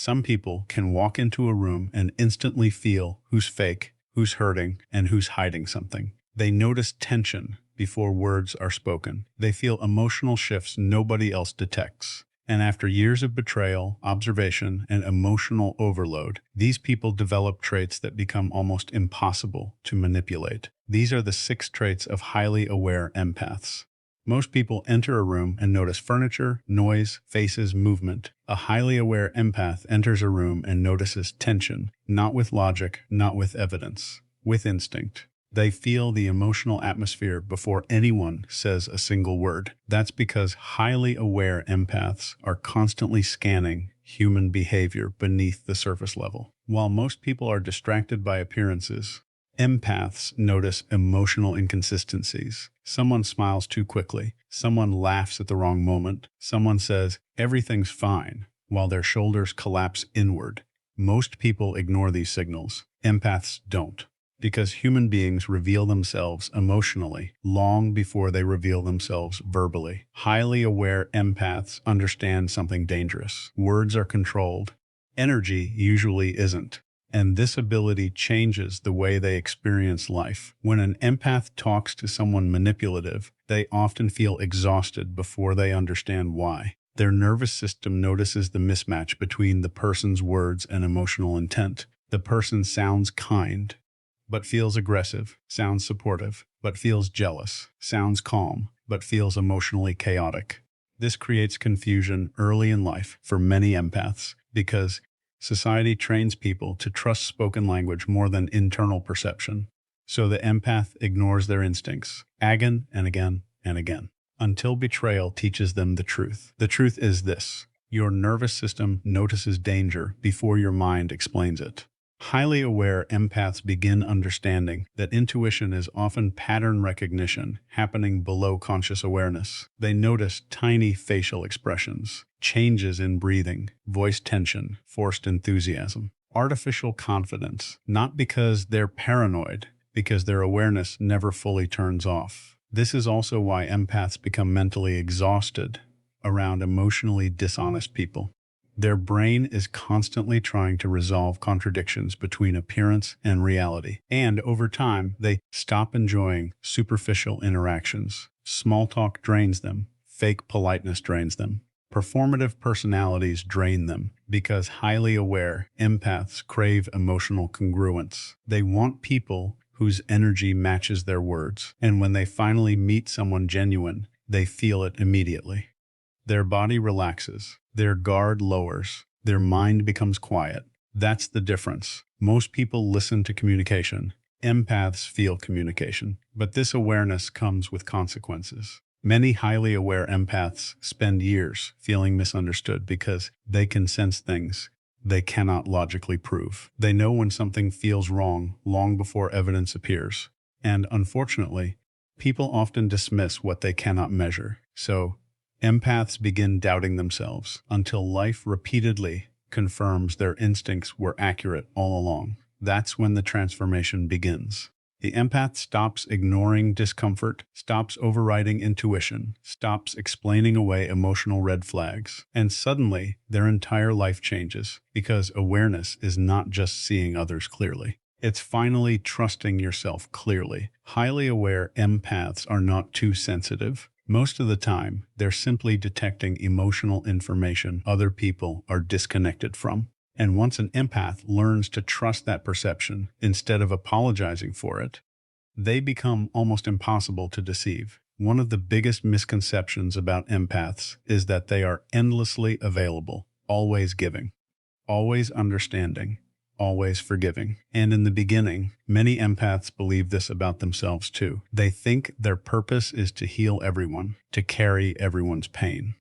Some people can walk into a room and instantly feel who's fake, who's hurting, and who's hiding something. They notice tension before words are spoken. They feel emotional shifts nobody else detects. And after years of betrayal, observation, and emotional overload, these people develop traits that become almost impossible to manipulate. These are the 6 traits of highly aware empaths. Most people enter a room and notice furniture, noise, faces, movement. A highly aware empath enters a room and notices tension, not with logic, not with evidence, with instinct. They feel the emotional atmosphere before anyone says a single word. That's because highly aware empaths are constantly scanning human behavior beneath the surface level. While most people are distracted by appearances, empaths notice emotional inconsistencies. Someone smiles too quickly. Someone laughs at the wrong moment. Someone says, "Everything's fine," while their shoulders collapse inward. Most people ignore these signals. Empaths don't. Because human beings reveal themselves emotionally long before they reveal themselves verbally. Highly aware empaths understand something dangerous. Words are controlled. Energy usually isn't. And this ability changes the way they experience life. When an empath talks to someone manipulative, they often feel exhausted before they understand why. Their nervous system notices the mismatch between the person's words and emotional intent. The person sounds kind, but feels aggressive, sounds supportive, but feels jealous, sounds calm, but feels emotionally chaotic. This creates confusion early in life for many empaths because society trains people to trust spoken language more than internal perception. So the empath ignores their instincts again and again and again until betrayal teaches them the truth. The truth is this: your nervous system notices danger before your mind explains it. Highly aware empaths begin understanding that intuition is often pattern recognition happening below conscious awareness. They notice tiny facial expressions, changes in breathing, voice tension, forced enthusiasm, artificial confidence, not because they're paranoid, because their awareness never fully turns off. This is also why empaths become mentally exhausted around emotionally dishonest people. Their brain is constantly trying to resolve contradictions between appearance and reality. And over time, they stop enjoying superficial interactions. Small talk drains them. Fake politeness drains them. Performative personalities drain them because highly aware empaths crave emotional congruence. They want people whose energy matches their words. And when they finally meet someone genuine, they feel it immediately. Their body relaxes, their guard lowers, their mind becomes quiet. That's the difference. Most people listen to communication. Empaths feel communication. But this awareness comes with consequences. Many highly aware empaths spend years feeling misunderstood because they can sense things they cannot logically prove. They know when something feels wrong long before evidence appears. And unfortunately, people often dismiss what they cannot measure. So, empaths begin doubting themselves until life repeatedly confirms their instincts were accurate all along. That's when the transformation begins. The empath stops ignoring discomfort, stops overriding intuition, stops explaining away emotional red flags, and suddenly their entire life changes because awareness is not just seeing others clearly. It's finally trusting yourself clearly. Highly aware empaths are not too sensitive. Most of the time, they're simply detecting emotional information other people are disconnected from. And once an empath learns to trust that perception instead of apologizing for it, they become almost impossible to deceive. One of the biggest misconceptions about empaths is that they are endlessly available, always giving, always understanding, always forgiving. And in the beginning, many empaths believe this about themselves too. They think their purpose is to heal everyone, to carry everyone's pain,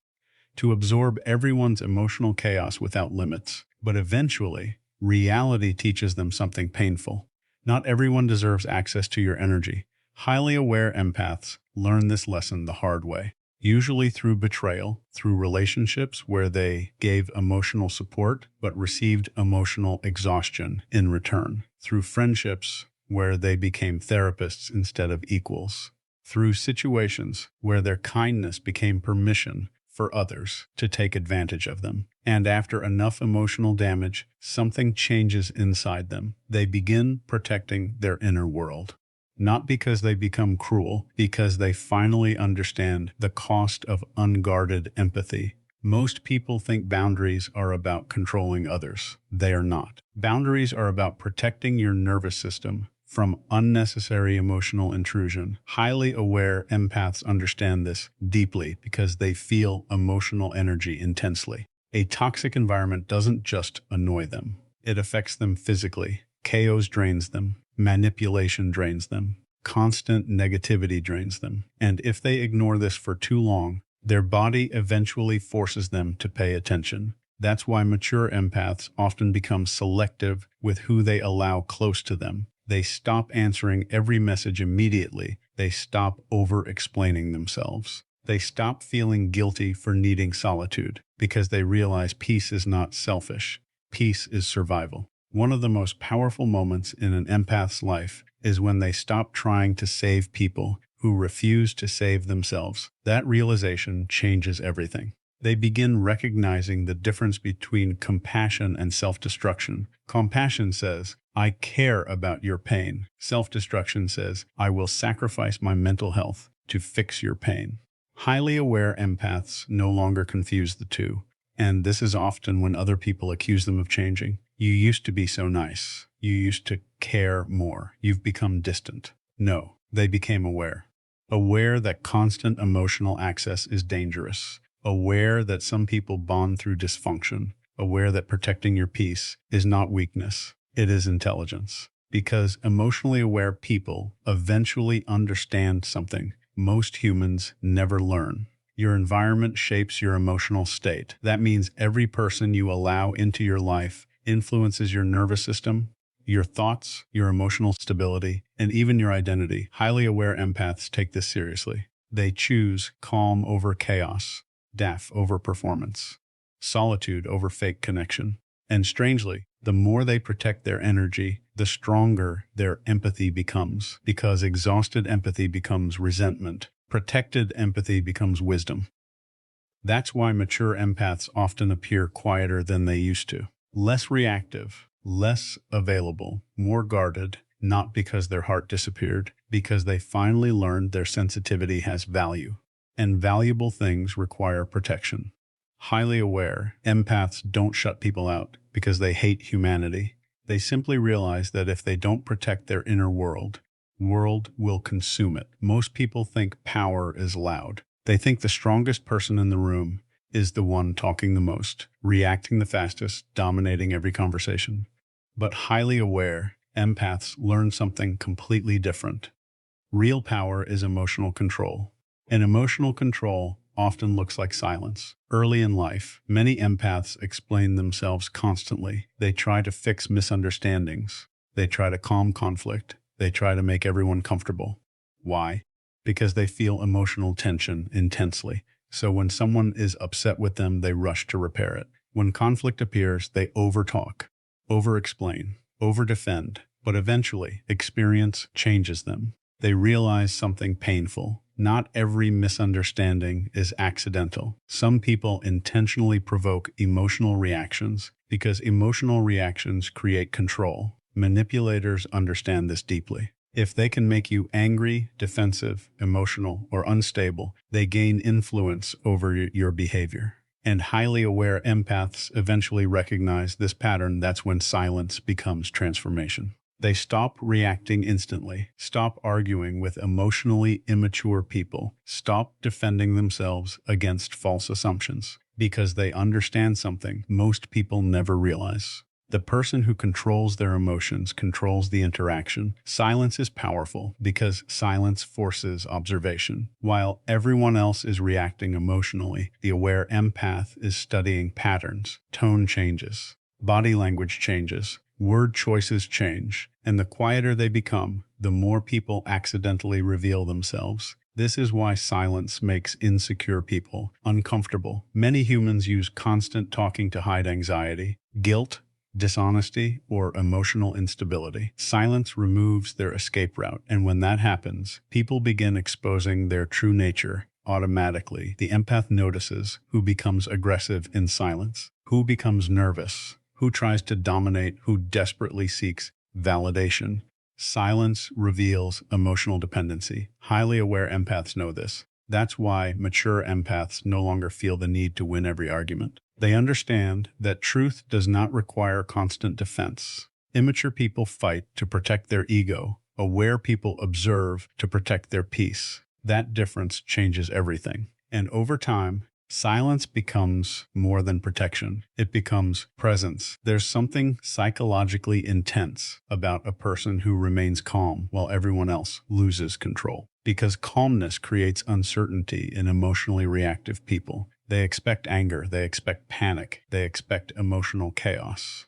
to absorb everyone's emotional chaos without limits. But eventually, reality teaches them something painful. Not everyone deserves access to your energy. Highly aware empaths learn this lesson the hard way. Usually through betrayal, through relationships where they gave emotional support but received emotional exhaustion in return, through friendships where they became therapists instead of equals, through situations where their kindness became permission for others to take advantage of them. And after enough emotional damage, something changes inside them. They begin protecting their inner world. Not because they become cruel, because they finally understand the cost of unguarded empathy. Most people think boundaries are about controlling others. They are not. Boundaries are about protecting your nervous system from unnecessary emotional intrusion. Highly aware empaths understand this deeply because they feel emotional energy intensely. A toxic environment doesn't just annoy them. It affects them physically. Chaos drains them. Manipulation drains them. Constant negativity drains them. And if they ignore this for too long, their body eventually forces them to pay attention. That's why mature empaths often become selective with who they allow close to them. They stop answering every message immediately. They stop over-explaining themselves. They stop feeling guilty for needing solitude because they realize peace is not selfish. Peace is survival. One of the most powerful moments in an empath's life is when they stop trying to save people who refuse to save themselves. That realization changes everything. They begin recognizing the difference between compassion and self-destruction. Compassion says, I care about your pain. Self-destruction says, I will sacrifice my mental health to fix your pain. Highly aware empaths no longer confuse the two. And this is often when other people accuse them of changing. You used to be so nice. You used to care more. You've become distant. No, they became aware. Aware that constant emotional access is dangerous. Aware that some people bond through dysfunction. Aware that protecting your peace is not weakness. It is intelligence. Because emotionally aware people eventually understand something most humans never learn. Your environment shapes your emotional state. That means every person you allow into your life influences your nervous system, your thoughts, your emotional stability, and even your identity. Highly aware empaths take this seriously. They choose calm over chaos, depth over performance, solitude over fake connection. And strangely, the more they protect their energy, the stronger their empathy becomes, because exhausted empathy becomes resentment. Protected empathy becomes wisdom. That's why mature empaths often appear quieter than they used to. Less reactive, less available, more guarded, not because their heart disappeared, because they finally learned their sensitivity has value. And valuable things require protection. Highly aware, empaths don't shut people out because they hate humanity. They simply realize that if they don't protect their inner world will consume it. Most people think power is loud. They think the strongest person in the room is the one talking the most, reacting the fastest, dominating every conversation. But highly aware, empaths learn something completely different. Real power is emotional control. And emotional control often looks like silence. Early in life, many empaths explain themselves constantly. They try to fix misunderstandings. They try to calm conflict. They try to make everyone comfortable. Why? Because they feel emotional tension intensely. So when someone is upset with them, they rush to repair it. When conflict appears, they overtalk, over-explain, over-defend. But eventually, experience changes them. They realize something painful. Not every misunderstanding is accidental. Some people intentionally provoke emotional reactions because emotional reactions create control. Manipulators understand this deeply. If they can make you angry, defensive, emotional, or unstable, they gain influence over your behavior. And highly aware empaths eventually recognize this pattern. That's when silence becomes transformation. They stop reacting instantly, stop arguing with emotionally immature people, stop defending themselves against false assumptions, because they understand something most people never realize. The person who controls their emotions controls the interaction. Silence is powerful because silence forces observation. While everyone else is reacting emotionally, the aware empath is studying patterns. Tone changes, body language changes, word choices change, and the quieter they become, the more people accidentally reveal themselves. This is why silence makes insecure people uncomfortable. Many humans use constant talking to hide anxiety, guilt, dishonesty, or emotional instability. Silence removes their escape route, and when that happens, people begin exposing their true nature automatically. The empath notices who becomes aggressive in silence, Who becomes nervous? Who tries to dominate? Who desperately seeks validation? Silence reveals emotional dependency. Highly aware empaths know this. That's why mature empaths no longer feel the need to win every argument. They understand that truth does not require constant defense. Immature people fight to protect their ego. Aware people observe to protect their peace. That difference changes everything. And over time, silence becomes more than protection. It becomes presence. There's something psychologically intense about a person who remains calm while everyone else loses control. Because calmness creates uncertainty in emotionally reactive people. They expect anger, they expect panic, they expect emotional chaos.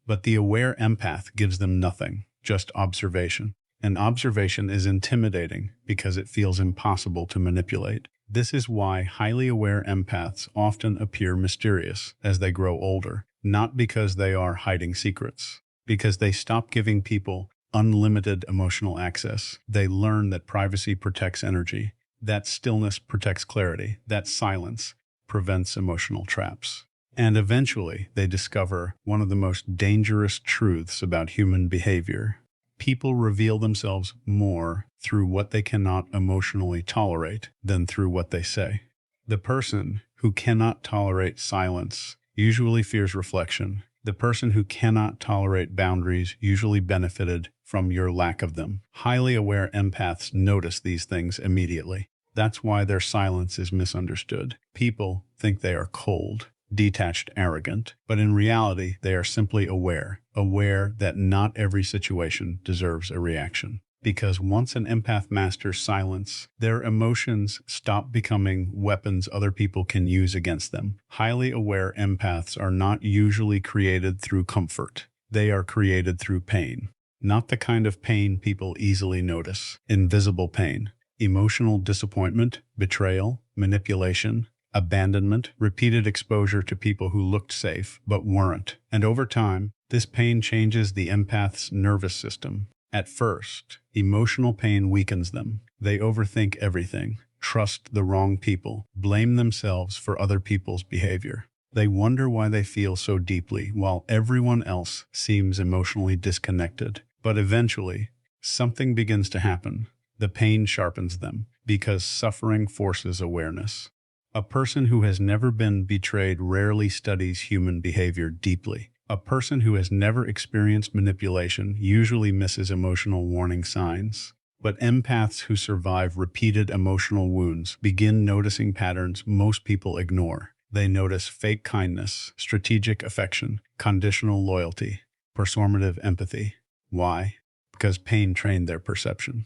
But the aware empath gives them nothing, just observation. And observation is intimidating because it feels impossible to manipulate. This is why highly aware empaths often appear mysterious as they grow older, not because they are hiding secrets, because they stop giving people unlimited emotional access. They learn that privacy protects energy, that stillness protects clarity, that silence prevents emotional traps. And eventually, they discover one of the most dangerous truths about human behavior. People reveal themselves more through what they cannot emotionally tolerate than through what they say. The person who cannot tolerate silence usually fears reflection. The person who cannot tolerate boundaries usually benefited from your lack of them. Highly aware empaths notice these things immediately. That's why their silence is misunderstood. People think they are cold, detached, arrogant, but in reality, they are simply aware that not every situation deserves a reaction. Because once an empath masters silence, their emotions stop becoming weapons other people can use against them. Highly aware empaths are not usually created through comfort. They are created through pain. Not the kind of pain people easily notice. Invisible pain. Emotional disappointment, betrayal, manipulation, abandonment, repeated exposure to people who looked safe but weren't. And over time, this pain changes the empath's nervous system. At first, emotional pain weakens them. They overthink everything, trust the wrong people, blame themselves for other people's behavior. They wonder why they feel so deeply while everyone else seems emotionally disconnected. But eventually, something begins to happen. The pain sharpens them because suffering forces awareness. A person who has never been betrayed rarely studies human behavior deeply. A person who has never experienced manipulation usually misses emotional warning signs. But empaths who survive repeated emotional wounds begin noticing patterns most people ignore. They notice fake kindness, strategic affection, conditional loyalty, performative empathy. Why? Because pain trained their perception.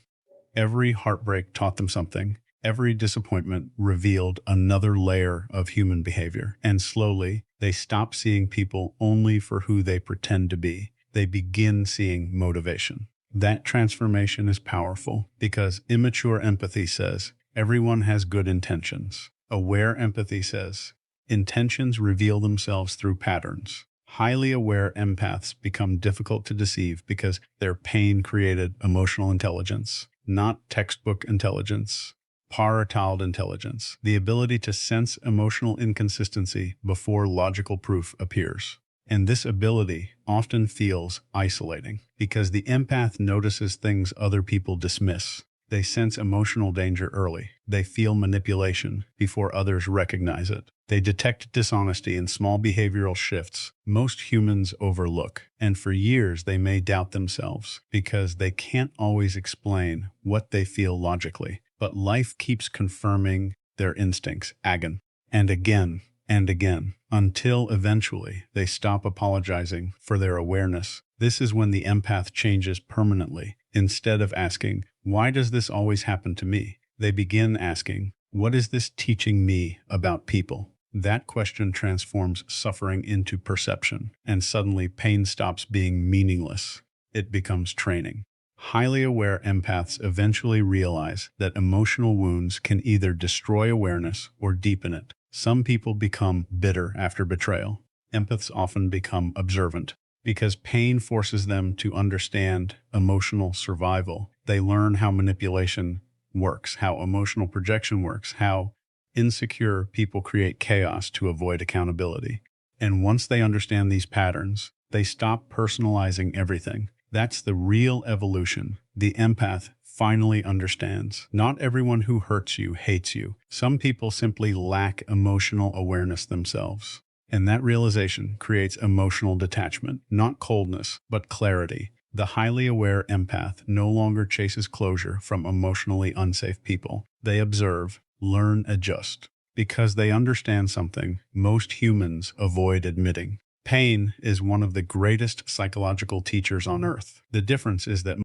Every heartbreak taught them something. Every disappointment revealed another layer of human behavior. And slowly, they stop seeing people only for who they pretend to be. They begin seeing motivation. That transformation is powerful because immature empathy says, everyone has good intentions. Aware empathy says, intentions reveal themselves through patterns. Highly aware empaths become difficult to deceive because their pain created emotional intelligence, not textbook intelligence. Parentale intelligence, the ability to sense emotional inconsistency before logical proof appears. And this ability often feels isolating because the empath notices things other people dismiss. They sense emotional danger early. They feel manipulation before others recognize it. They detect dishonesty in small behavioral shifts most humans overlook. And for years, they may doubt themselves because they can't always explain what they feel logically. But life keeps confirming their instincts again and again and again until eventually they stop apologizing for their awareness. This is when the empath changes permanently. Instead of asking, why does this always happen to me? They begin asking, what is this teaching me about people? That question transforms suffering into perception, and suddenly pain stops being meaningless. It becomes training. Highly aware empaths eventually realize that emotional wounds can either destroy awareness or deepen it. Some people become bitter after betrayal. Empaths often become observant because pain forces them to understand emotional survival. They learn how manipulation works, how emotional projection works, how insecure people create chaos to avoid accountability. And once they understand these patterns, they stop personalizing everything. That's the real evolution. The empath finally understands. Not everyone who hurts you hates you. Some people simply lack emotional awareness themselves. And that realization creates emotional detachment, not coldness, but clarity. The highly aware empath no longer chases closure from emotionally unsafe people. They observe, learn, adjust. Because they understand something most humans avoid admitting. Pain is one of the greatest psychological teachers on earth. The difference is that